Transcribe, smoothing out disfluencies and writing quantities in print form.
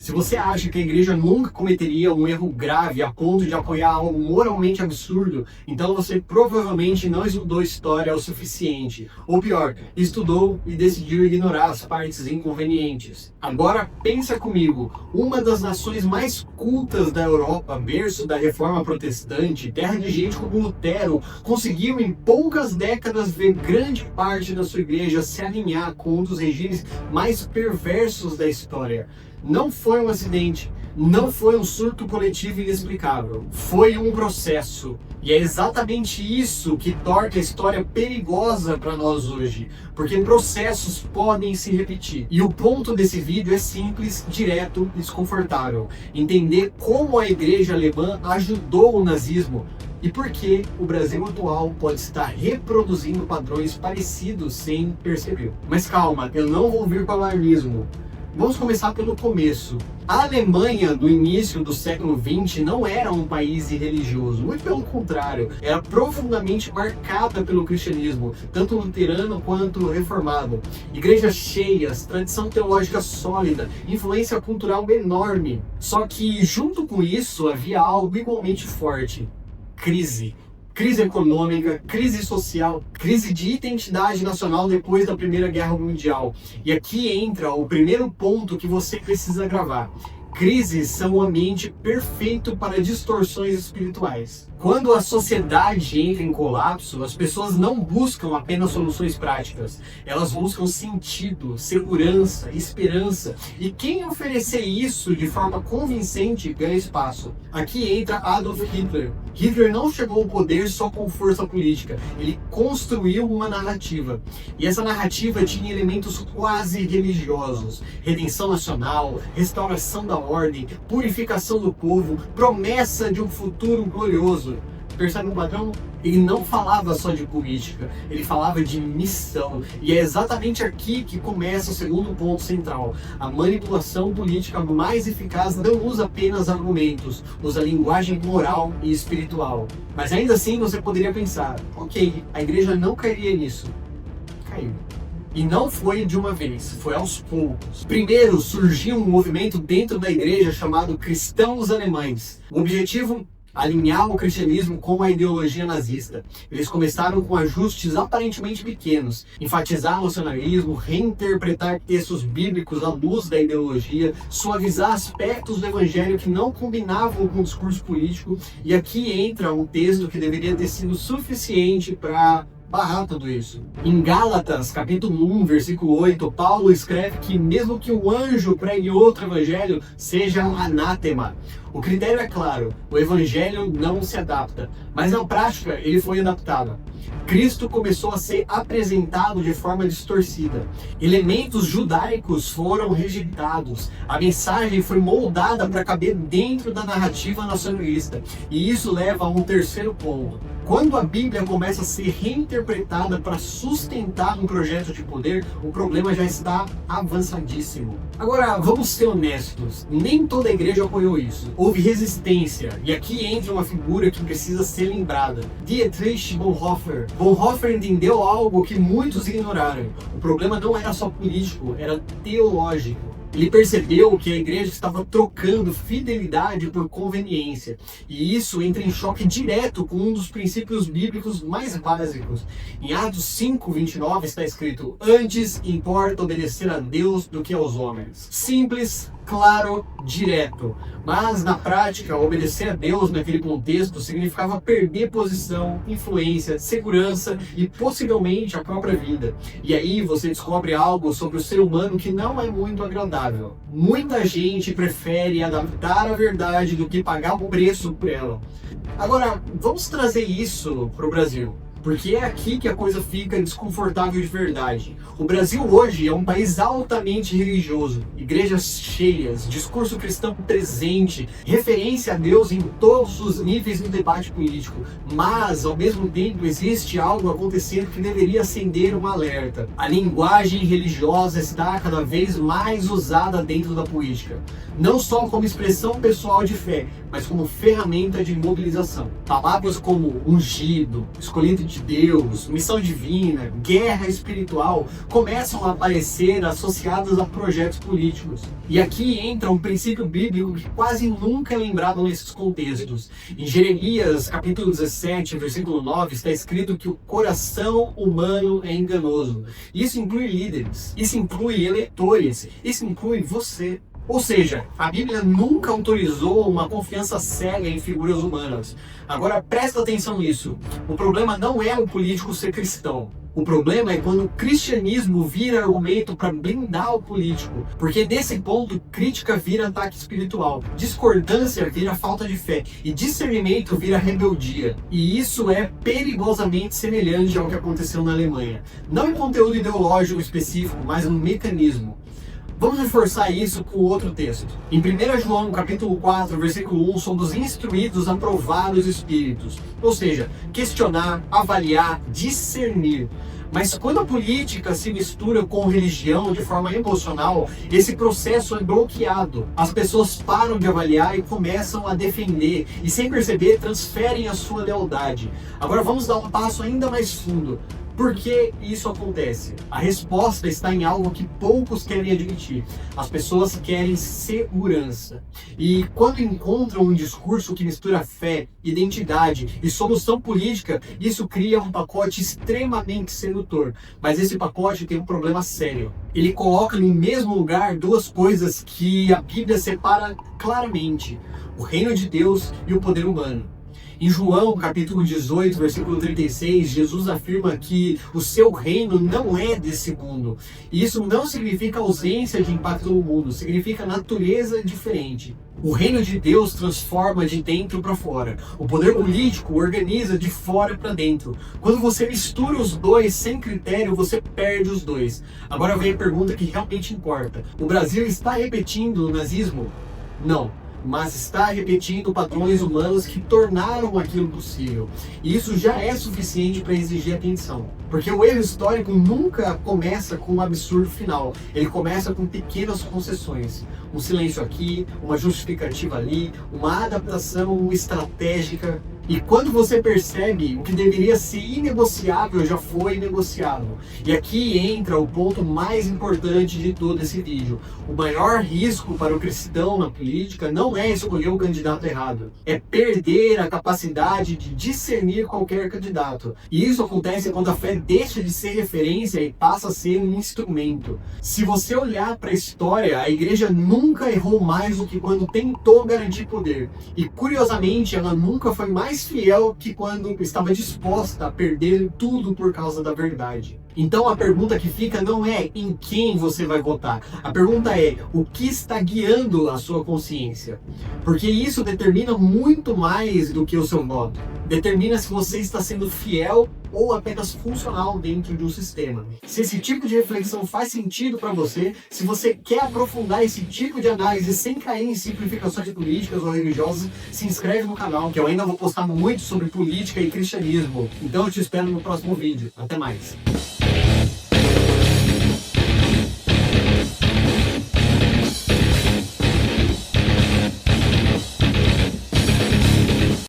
Se você acha que a igreja nunca cometeria um erro grave a ponto de apoiar algo moralmente absurdo, então você provavelmente não estudou história o suficiente. Ou pior, estudou e decidiu ignorar as partes inconvenientes. Agora pensa comigo, uma das nações mais cultas da Europa, berço da Reforma Protestante, terra de gente como Lutero, conseguiu em poucas décadas ver grande parte da sua igreja se alinhar com um dos regimes mais perversos da história. Não foi um acidente, não foi um surto coletivo inexplicável, foi um processo. E é exatamente isso que torna a história perigosa para nós hoje, porque processos podem se repetir. E o ponto desse vídeo é simples, direto e desconfortável. Entender como a igreja alemã ajudou o nazismo e por que o Brasil atual pode estar reproduzindo padrões parecidos sem perceber. Mas calma, eu não vou vir para o alarmismo. Vamos começar pelo começo. A Alemanha do início do século XX não era um país irreligioso, muito pelo contrário, era profundamente marcada pelo cristianismo, tanto luterano quanto reformado. Igrejas cheias, tradição teológica sólida, influência cultural enorme. Só que junto com isso havia algo igualmente forte: crise. Crise econômica, crise social, crise de identidade nacional depois da Primeira Guerra Mundial. E aqui entra o primeiro ponto que você precisa gravar. Crises são um ambiente perfeito para distorções espirituais. Quando a sociedade entra em colapso, as pessoas não buscam apenas soluções práticas. Elas buscam sentido, segurança, esperança. E quem oferecer isso de forma convincente ganha espaço. Aqui entra Adolf Hitler. Hitler não chegou ao poder só com força política. Ele construiu uma narrativa. E essa narrativa tinha elementos quase religiosos. Redenção nacional, restauração da ordem, purificação do povo, promessa de um futuro glorioso. Percebe um padrão? Ele não falava só de política, ele falava de missão. E é exatamente aqui que começa o segundo ponto central. A manipulação política mais eficaz não usa apenas argumentos, usa linguagem moral e espiritual. Mas ainda assim você poderia pensar, ok, a igreja não cairia nisso. Caiu. E não foi de uma vez, foi aos poucos. Primeiro surgiu um movimento dentro da igreja chamado Cristãos Alemães. O objetivo: alinhar o cristianismo com a ideologia nazista. Eles começaram com ajustes aparentemente pequenos, enfatizar o nacionalismo, reinterpretar textos bíblicos à luz da ideologia, suavizar aspectos do evangelho que não combinavam com o discurso político. E aqui entra um texto que deveria ter sido suficiente para barrar tudo isso. Em Gálatas, capítulo 1, versículo 8, Paulo escreve que mesmo que o anjo pregue outro evangelho, seja anátema. O critério é claro, o evangelho não se adapta, mas na prática ele foi adaptado. Cristo começou a ser apresentado de forma distorcida. Elementos judaicos foram rejeitados. A mensagem foi moldada para caber dentro da narrativa nacionalista. E isso leva a um terceiro ponto. Quando a Bíblia começa a ser reinterpretada para sustentar um projeto de poder, o problema já está avançadíssimo. Agora, vamos ser honestos, nem toda a igreja apoiou isso. Houve resistência, e aqui entra uma figura que precisa ser lembrada: Dietrich Bonhoeffer. Bonhoeffer entendeu algo que muitos ignoraram. O problema não era só político, era teológico. Ele percebeu que a igreja estava trocando fidelidade por conveniência. E isso entra em choque direto com um dos princípios bíblicos mais básicos. Em Atos 5:29 está escrito: antes importa obedecer a Deus do que aos homens. Simples, claro, direto. Mas na prática, obedecer a Deus naquele contexto significava perder posição, influência, segurança e possivelmente a própria vida. E aí você descobre algo sobre o ser humano que não é muito agradável. Muita gente prefere adaptar a verdade do que pagar o preço por ela. Agora, vamos trazer isso para o Brasil, porque é aqui que a coisa fica desconfortável de verdade. O Brasil hoje é um país altamente religioso, igrejas cheias, discurso cristão presente, referência a Deus em todos os níveis do debate político. Mas, ao mesmo tempo, existe algo acontecendo que deveria acender um alerta. A linguagem religiosa está cada vez mais usada dentro da política, não só como expressão pessoal de fé, mas como ferramenta de mobilização. Palavras como ungido, escolhido de Deus, missão divina, guerra espiritual começam a aparecer associadas a projetos políticos. E aqui entra um princípio bíblico que quase nunca é lembrado nesses contextos. Em Jeremias, capítulo 17, versículo 9, está escrito que o coração humano é enganoso. Isso inclui líderes, isso inclui eleitores, isso inclui você. Ou seja, a Bíblia nunca autorizou uma confiança cega em figuras humanas. Agora presta atenção nisso. O problema não é o político ser cristão. O problema é quando o cristianismo vira argumento para blindar o político. Porque desse ponto, crítica vira ataque espiritual, discordância vira falta de fé e discernimento vira rebeldia. E isso é perigosamente semelhante ao que aconteceu na Alemanha. Não em conteúdo ideológico específico, mas no mecanismo. Vamos reforçar isso com outro texto. Em 1 João, capítulo 4, versículo 1, somos instruídos a provar os espíritos. Ou seja, questionar, avaliar, discernir. Mas quando a política se mistura com religião de forma emocional, esse processo é bloqueado. As pessoas param de avaliar e começam a defender, e sem perceber, transferem a sua lealdade. Agora vamos dar um passo ainda mais fundo. Por que isso acontece? A resposta está em algo que poucos querem admitir. As pessoas querem segurança. E quando encontram um discurso que mistura fé, identidade e solução política, isso cria um pacote extremamente sedutor. Mas esse pacote tem um problema sério. Ele coloca no mesmo lugar duas coisas que a Bíblia separa claramente: o reino de Deus e o poder humano. Em João, capítulo 18, versículo 36, Jesus afirma que o seu reino não é desse mundo. E isso não significa ausência de impacto no mundo, significa natureza diferente. O reino de Deus transforma de dentro para fora. O poder político organiza de fora para dentro. Quando você mistura os dois sem critério, você perde os dois. Agora vem a pergunta que realmente importa. O Brasil está repetindo o nazismo? Não. Mas está repetindo padrões humanos que tornaram aquilo possível. E isso já é suficiente para exigir atenção. Porque o erro histórico nunca começa com um absurdo final. Ele começa com pequenas concessões. Um silêncio aqui, uma justificativa ali, uma adaptação estratégica. E quando você percebe, o que deveria ser inegociável já foi negociável. E aqui entra o ponto mais importante de todo esse vídeo. O maior risco para o cristão na política não é escolher o candidato errado. É perder a capacidade de discernir qualquer candidato. E isso acontece quando a fé deixa de ser referência e passa a ser um instrumento. Se você olhar para a história, a igreja nunca errou mais do que quando tentou garantir poder. E curiosamente, ela nunca foi mais fiel que quando estava disposta a perder tudo por causa da verdade. Então a pergunta que fica não é em quem você vai votar. A pergunta é o que está guiando a sua consciência. Porque isso determina muito mais do que o seu voto. Determina se você está sendo fiel ou apenas funcional dentro de um sistema. Se esse tipo de reflexão faz sentido para você, se você quer aprofundar esse tipo de análise sem cair em simplificações políticas ou religiosas, se inscreve no canal, que eu ainda vou postar muito sobre política e cristianismo. Então eu te espero no próximo vídeo. Até mais!